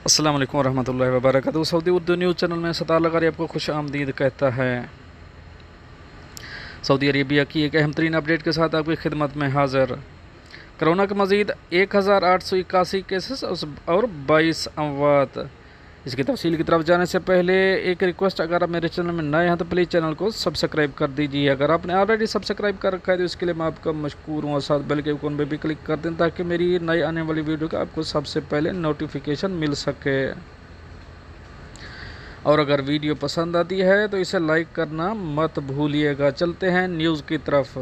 अस्सलाम वालेकुम रहमतुल्लाहि व बरकातहू। सऊदी उर्दू न्यूज़ चैनल में सतार लगारी आपको खुश आमदीद कहता है। सऊदी अरेबिया की एक अहम तरीन अपडेट के साथ आपकी खिदमत में हाजिर। कोरोना के मज़ीद 1881 केसेस और 22 अमवात। इसकी तफसील की तरफ जाने से पहले एक रिक्वेस्ट, अगर आप मेरे चैनल में नए हैं तो प्लीज़ चैनल को सब्सक्राइब कर दीजिए। अगर आपने ऑलरेडी सब्सक्राइब कर रखा है तो इसके लिए मैं आपका मशकूर हूँ, और साथ बेल के आइकन पे भी क्लिक कर दें ताकि मेरी नई आने वाली वीडियो का आपको सबसे पहले नोटिफिकेशन मिल सके। और अगर वीडियो पसंद आती है तो इसे लाइक करना मत भूलिएगा। चलते हैं न्यूज़ की तरफ।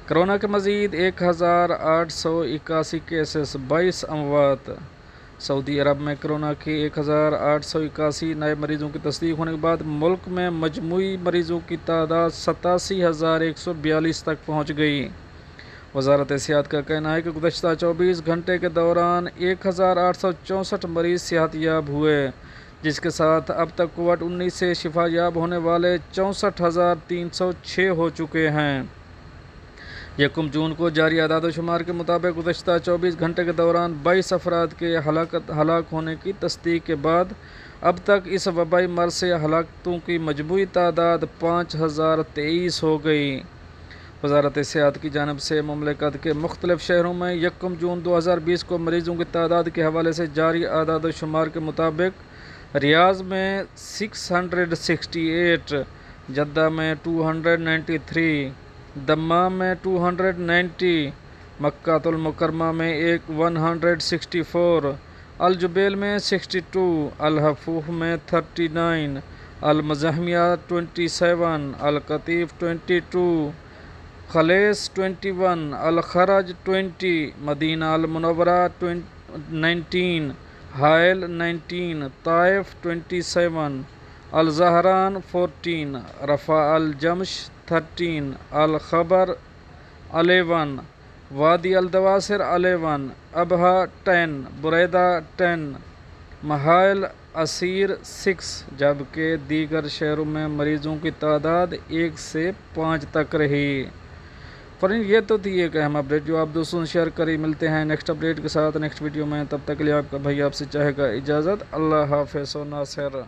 कोरोना के मज़ीद 1881 केसेस, 22 अमवात। सऊदी अरब में कोरोना के 1881 नए मरीज़ों की तस्दीक होने के बाद मुल्क में मजमूई मरीज़ों की तादाद 87,142 तक पहुँच गई। वज़ारत सेहत का कहना है कि गुज़श्ता 24 घंटे के दौरान 1864 मरीज़ सेहतयाब हुए, जिसके साथ अब तक कोविड-19 से शिफायाब होने वाले 64,306 हो चुके हैं। 1 जून को जारी आदाद शुमार के मुताबिक गुज़श्ता 24 घंटे के दौरान 22 अफराद के हलाक होने की तस्दीक के बाद अब तक इस वबाई मर्ज़ से हलाकतों की मजमूई तादाद 5,023 हो गई। वज़ारत सेहत की जानिब से मुमलिकत के मुख्तलिफ़ शहरों में 1 जून 2020 को मरीज़ों की तादाद के हवाले से जारी आदाद शुमार के मुताबिक रियाज़ में 668, जद्दा में 293, दम्माम में 290, मक्कातुल मुकरमा में 164, अल जुबैल में 62, अल हफूफ में 39, अल मज़हमिया 27, अल कतीफ़ 22, खलेस 21, अल खरज 20, मदीना अल मुनव्वरा 19, हायल 19, ताइफ 27, अल ज़हरान 14, रफ़ा अल जमश 13, अल खबर 11, वादी अल दवासिर 11, अबहा 10, बुरैदा 10, महाल असीर 6, जबकि दीगर शहरों में मरीज़ों की तादाद 1 से 5 तक रही। फ्रेंड, ये तो थी एक अहम अपडेट जो आप दोस्तों से शेयर करी। मिलते हैं नेक्स्ट अपडेट के साथ नेक्स्ट वीडियो में। तब तक के लिए आपका भाई आपसे चाहेगा इजाज़त। अल्लाह हाफ़िज़ नासिर।